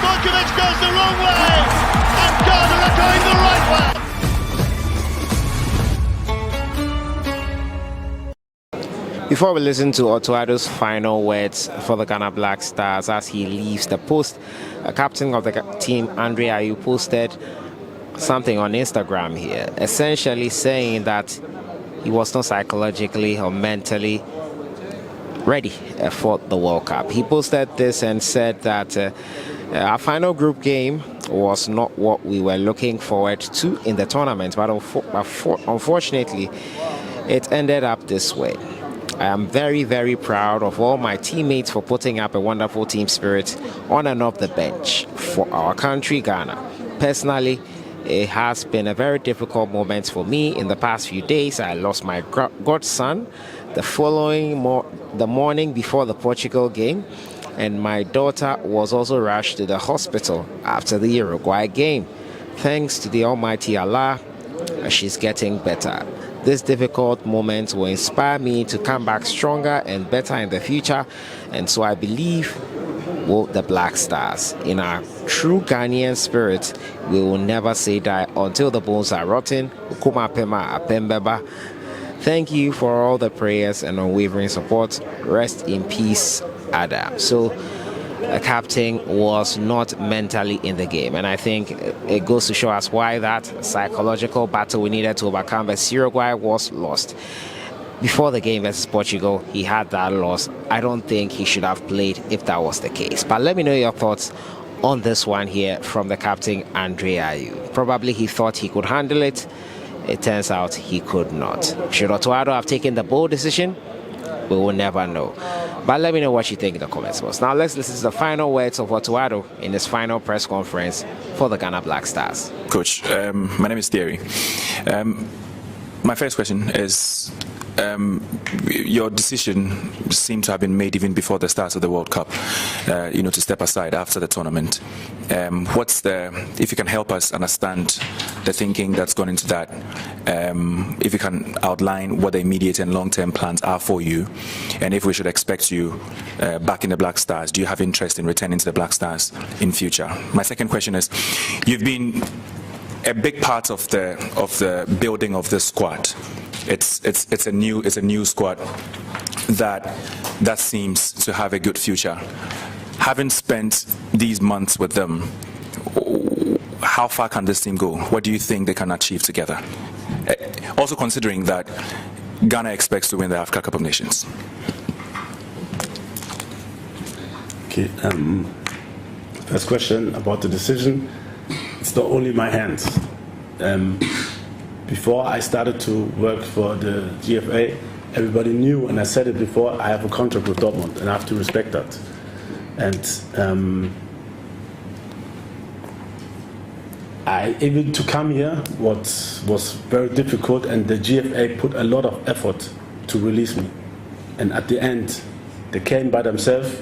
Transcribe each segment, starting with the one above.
goes the wrong way, and Ghana are going the right way. Before we listen to Otto's final words for the Ghana Black Stars as he leaves the post, a captain of the team, Ayew, posted something on Instagram here, essentially saying that he was not psychologically or mentally ready for the World Cup. He posted this and said that our final group game was not what we were looking forward to in the tournament, but unfortunately, it ended up this way. I am very, very proud of all my teammates for putting up a wonderful team spirit on and off the bench for our country, Ghana. Personally, it has been a very difficult moment for me in the past few days. I lost my godson the morning before the Portugal game, and my daughter was also rushed to the hospital after the Uruguay game. Thanks to the Almighty Allah, she's getting better. This difficult moment will inspire me to come back stronger and better in the future, and so I believe the Black Stars. In our true Ghanaian spirit, we will never say die until the bones are rotten. Thank you for all the prayers and unwavering support. Rest in peace, Addo'S. So the captain was not mentally in the game, and I think it goes to show us why that psychological battle we needed to overcome versus Uruguay was lost. Before the game versus Portugal, he had that loss. I don't think he should have played if that was the case. But let me know your thoughts on this one here from the captain, Ayew. Probably he thought he could handle it. It turns out he could not. Should Otto have taken the bold decision? We will never know. But let me know what you think in the comments box. Now let's listen to the final words of Otto in his final press conference for the Ghana Black Stars. Coach, my name is Thierry. My first question is, your decision seemed to have been made even before the start of the World Cup, to step aside after the tournament. If you can help us understand the thinking that's gone into that, if you can outline what the immediate and long-term plans are for you, and if we should expect you back in the Black Stars. Do you have interest in returning to the Black Stars in future? My second question is, you've been a big part of the building of this squad. It's a new squad that seems to have a good future. Having spent these months with them, how far can this team go? What do you think they can achieve together? Also considering that Ghana expects to win the Africa Cup of Nations. Okay. First question about the decision. It's not only my hands. Before I started to work for the GFA, everybody knew, and I said it before, I have a contract with Dortmund, and I have to respect that. And even to come here was very difficult, and the GFA put a lot of effort to release me. And at the end, they came by themselves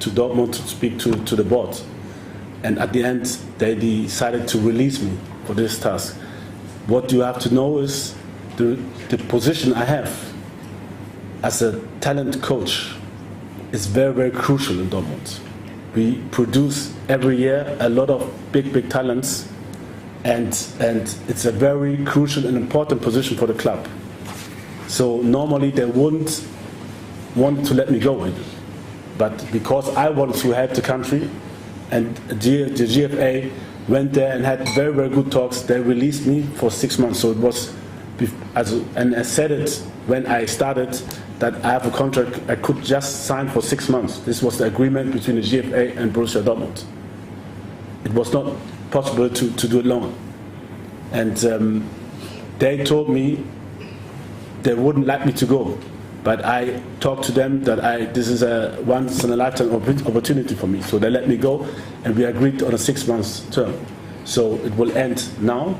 to Dortmund to speak to the board. And at the end, they decided to release me for this task. What you have to know is the position I have as a talent coach is very, very crucial in Dortmund. We produce every year a lot of big talents, and it's a very crucial and important position for the club. So normally they wouldn't want to let me go with it. But because I wanted to help the country, and the GFA went there and had very, very good talks, they released me for 6 months. So it was, and I said it when I started, that I have a contract I could just sign for 6 months. This was the agreement between the GFA and Borussia Dortmund. It was not possible to do it longer. And they told me they wouldn't like me to go. But I talked to them that this is a once-in-a-lifetime opportunity for me. So they let me go, and we agreed on a 6 months term. So it will end now,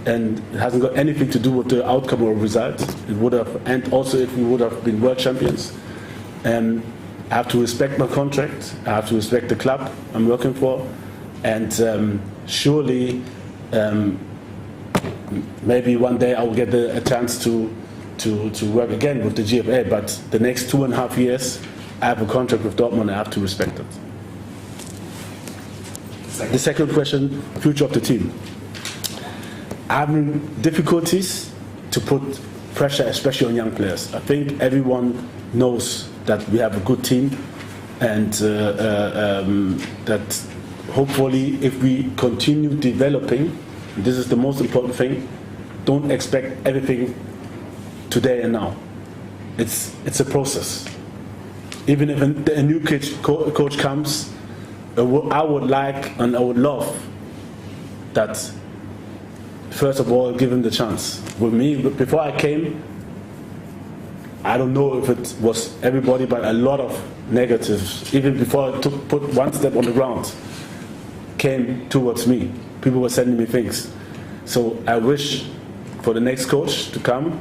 and it hasn't got anything to do with the outcome or result. It would have ended also if we would have been world champions. And I have to respect my contract. I have to respect the club I'm working for, and surely, maybe one day I will get a chance to work again with the GFA, but the next 2.5 years I have a contract with Dortmund and I have to respect it. The second question, future of the team. Having difficulties to put pressure, especially on young players. I think everyone knows that we have a good team, and that hopefully if we continue developing, this is the most important thing, don't expect everything today and now. It's a process. Even if a new coach comes, I would like and I would love that, first of all, give him the chance. With me, before I came, I don't know if it was everybody, but a lot of negatives, even before I put one step on the ground, came towards me. People were sending me things. So I wish for the next coach to come,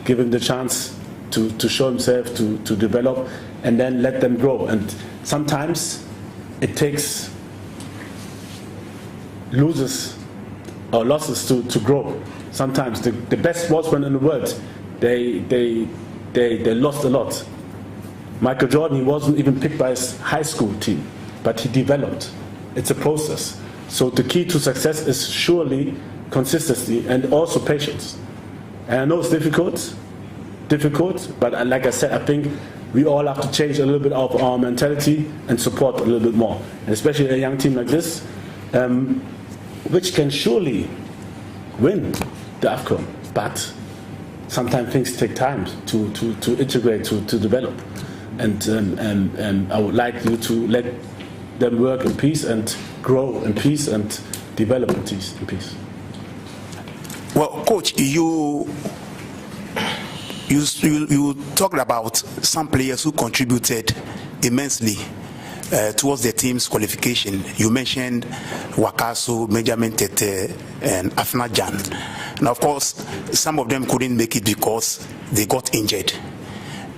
give him the chance to show himself, to develop, and then let them grow. And sometimes it takes losers or losses to grow. Sometimes the best sportsmen in the world, they lost a lot. Michael Jordan, he wasn't even picked by his high school team, but he developed. It's a process. So the key to success is surely consistency and also patience. And I know it's difficult, but like I said, I think we all have to change a little bit of our mentality and support a little bit more, and especially a young team like this, which can surely win the AFCON, but sometimes things take time to integrate, to develop, and I would like you to let them work in peace and grow in peace and develop in peace. Well, Coach, you talked about some players who contributed immensely towards the team's qualification. You mentioned Wakaso, Benjamin Tete, and Afna Jan. And of course, some of them couldn't make it because they got injured.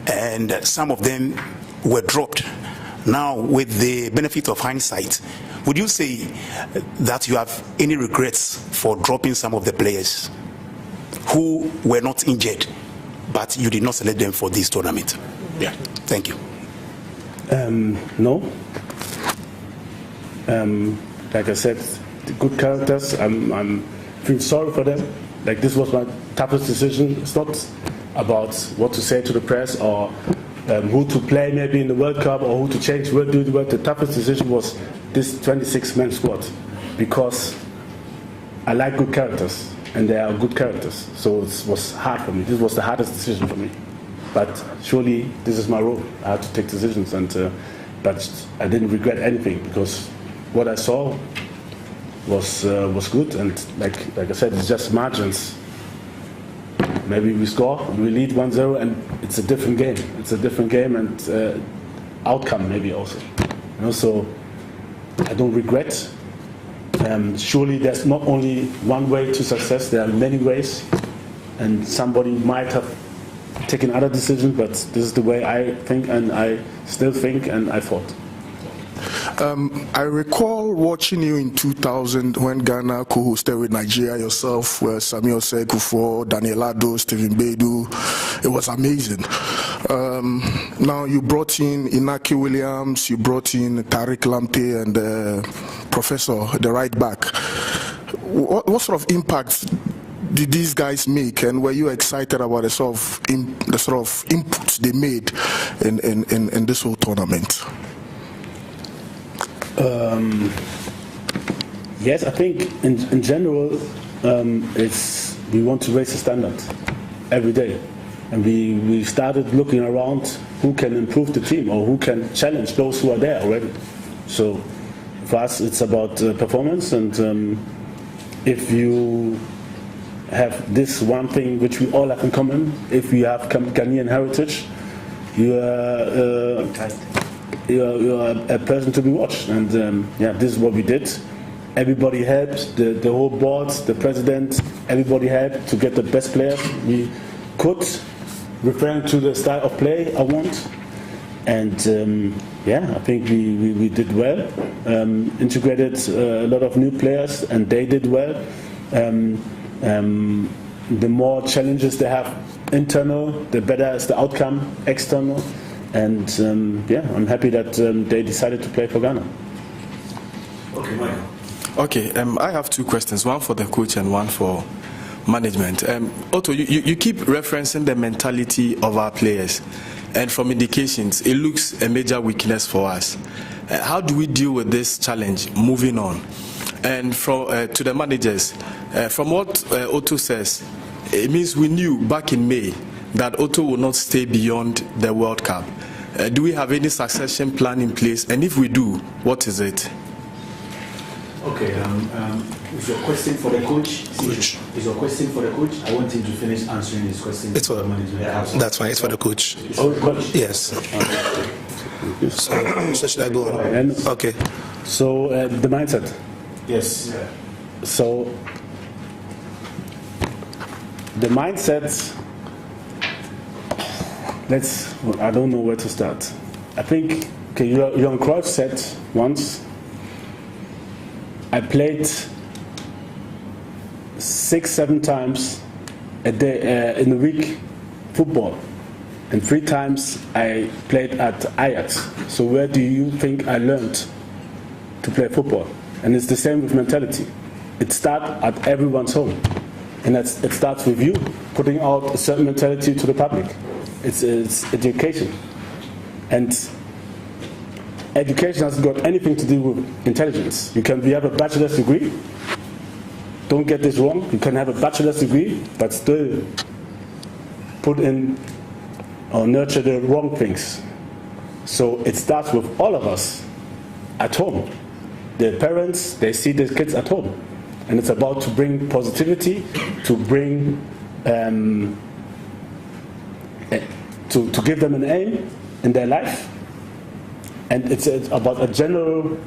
And some of them were dropped. Now, with the benefit of hindsight, would you say that you have any regrets for dropping some of the players who were not injured, but you did not select them for this tournament? Yeah, thank you. No. Like I said, the good characters, I'm feeling sorry for them. Like, this was my toughest decision. It's not about what to say to the press or who to play maybe in the World Cup or who to change, who to do the work. The toughest decision was this 26-man squad, because I like good characters and they are good characters. So it was hard for me. This was the hardest decision for me. But surely this is my role. I had to take decisions, and but I didn't regret anything, because what I saw was good. And like I said, it's just margins. Maybe we score, we lead 1-0, and it's a different game. It's a different game, and outcome maybe also. You know, so I don't regret. Surely there's not only one way to success. There are many ways, and somebody might have taken other decisions, but this is the way I think, and I still think, and I thought. I recall watching you in 2000 when Ghana co-hosted with Nigeria, yourself, Samuel Sekufo, Daniel Addo'S, Stephen Beidou. It was amazing. Now you brought in Inaki Williams, you brought in Tariq Lamptey and Professor, the right back. What sort of impact did these guys make, and were you excited about the sort of inputs they made in this whole tournament? Yes, I think in general, we want to raise the standard every day, and we started looking around who can improve the team or who can challenge those who are there already. So for us, it's about performance, and if you have this one thing which we all have in common, if you have Ghanaian heritage, you are a person to be watched, and this is what we did. Everybody helped, the whole board, the president, everybody helped to get the best players we could, referring to the style of play I want. And I think we did well, integrated a lot of new players, and they did well. The more challenges they have internal, the better is the outcome external. And I'm happy that they decided to play for Ghana. Okay, Michael. Okay, I have two questions, one for the coach and one for management. Otto, you keep referencing the mentality of our players, and from indications, it looks a major weakness for us. How do we deal with this challenge moving on? And to the managers, from what Otto says, it means we knew back in May that Otto will not stay beyond the World Cup. Do we have any succession plan in place? And if we do, what is it? Okay, is your question for the coach? Is your question for the coach? I want him to finish answering his question. It's for the management. That's fine, it's for the coach. Oh, coach? Yes. So should I go on? Okay. So, the mindset. Yes. Yeah. So, the mindset, I don't know where to start. I think, okay, Johan Cruyff said once, I played 6-7 times a day in a week football, and 3 times I played at Ayew. So where do you think I learned to play football? And it's the same with mentality. It starts at everyone's home, and it starts with you putting out a certain mentality to the public. It's education, and education hasn't got anything to do with intelligence. You have a bachelor's degree. Don't get this wrong. You can have a bachelor's degree, but still put in or nurture the wrong things. So it starts with all of us at home. The parents, they see their kids at home. And it's about to bring positivity, to bring, to give them an aim in their life. And it's about a general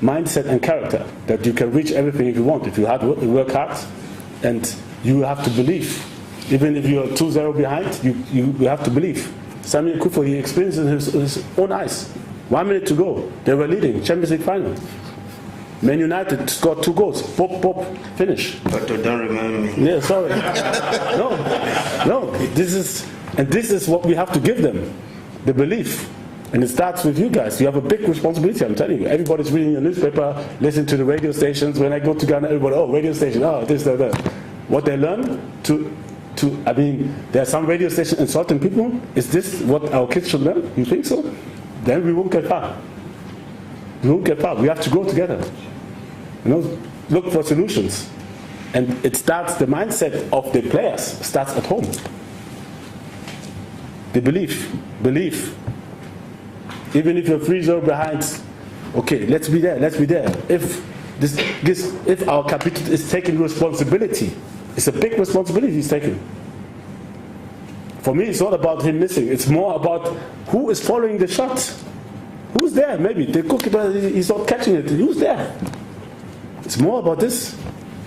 mindset and character that you can reach everything if you want. If you work hard, and you have to believe. Even if you're 2-0 behind, you have to believe. Samuel Kufo, he experienced it in his own eyes. 1 minute to go, they were leading Champions League final. Man United scored 2 goals. Pop, pop, finish. But don't remember me. Yeah, sorry. No. This is what we have to give them, the belief. And it starts with you guys. You have a big responsibility, I'm telling you. Everybody's reading your newspaper, listening to the radio stations. When I go to Ghana, everybody, oh, radio station, oh, this, that. What they learn I mean, there are some radio stations insulting people. Is this what our kids should learn? You think so? Then we won't get far. We won't get far. We have to grow together. Look for solutions. And it starts, the mindset of the players starts at home. The belief. Even if you're 3-0 behind, okay, let's be there. If our captain is taking responsibility, it's a big responsibility he's taking. For me, it's not about him missing. It's more about who is following the shot. Who's there? Maybe the goalkeeper, he's not catching it. Who's there? It's more about this.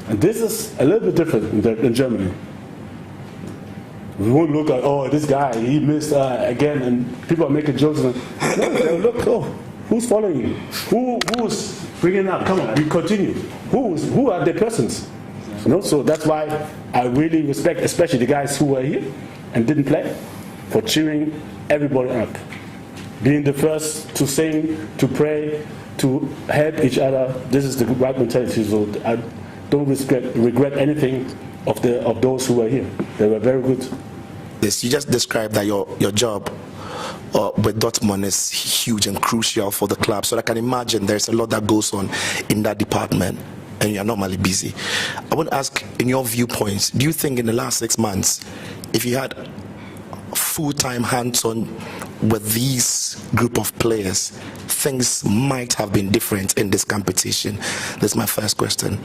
And this is a little bit different in Germany. We won't look at, oh, this guy, he missed again, and people are making jokes. No, they'll look, oh, who's following you? Who's bringing up? Come on, we continue. Who are the persons? So that's why I really respect, especially the guys who were here and didn't play, for cheering everybody up. Being the first to sing, to pray, to help each other. This is the right mentality. So I don't regret anything of those who were here. They were very good. Yes, you just described that your job with Dortmund is huge and crucial for the club. So I can imagine there's a lot that goes on in that department, and you're normally busy. I want to ask, in your viewpoints, do you think in the last 6 months, if you had full-time hands-on with these group of players, things might have been different in this competition? That's my first question.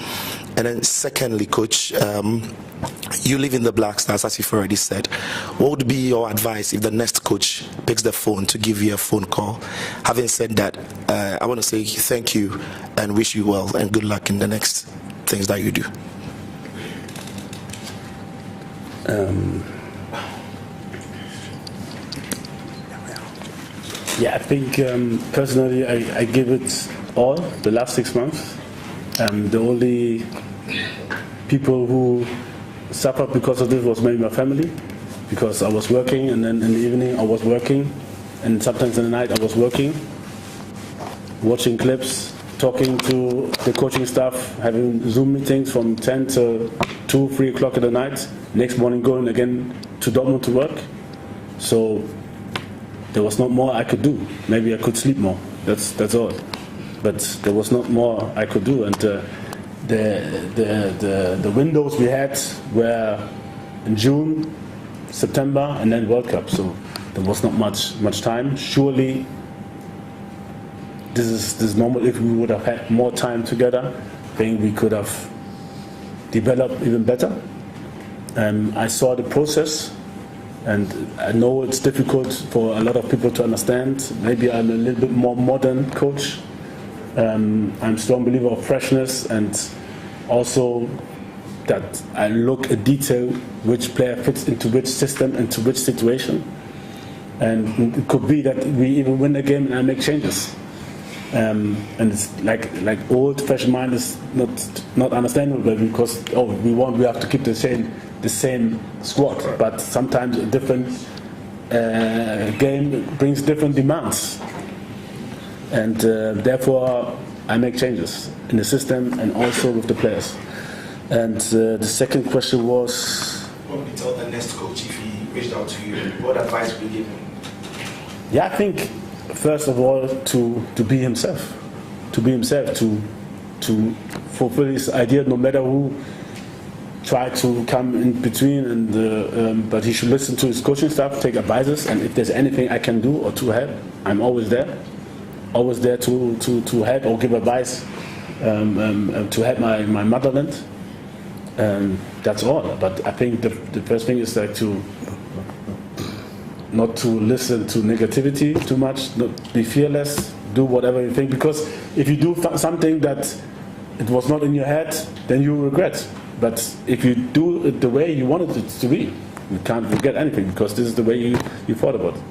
And then secondly, Coach, you live in the Black Stars, as you've already said. What would be your advice if the next coach picks the phone to give you a phone call? Having said that, I want to say thank you and wish you well and good luck in the next things that you do. Yeah, I think personally I give it all the last 6 months. The only people who suffered because of this was maybe my family, because I was working, and then in the evening I was working, and sometimes in the night I was working, watching clips, talking to the coaching staff, having Zoom meetings from 10 to 2, 3 o'clock in the night. Next morning going again to Dortmund to work. So there was not more I could do. Maybe I could sleep more. That's all. But there was not more I could do. And the windows we had were in June, September, and then World Cup. So there was not much time. Surely this is normal. If we would have had more time together, I think we could have developed even better. I saw the process, and I know it's difficult for a lot of people to understand. Maybe I'm a little bit more modern coach. I'm a strong believer of freshness, and also that I look at detail which player fits into which system, into which situation. And it could be that we even win a game and I make changes. And it's like old-fashioned mind is not understandable because we have to keep the same squad. But sometimes a different game brings different demands, and therefore I make changes in the system and also with the players. And the second question was, what would you tell the next coach if he reached out to you? What advice would you give him? Yeah, I think first of all to be himself, to fulfill his idea, no matter who try to come in between. And but he should listen to his coaching staff, take advices, and if there's anything I can do or to help, I'm always there to help or give advice, to help my motherland. That's all. But I think the first thing is like not to listen to negativity too much, not be fearless, do whatever you think, because if you do something that it was not in your head, then you regret. But if you do it the way you wanted it to be, you can't regret anything because this is the way you thought about it.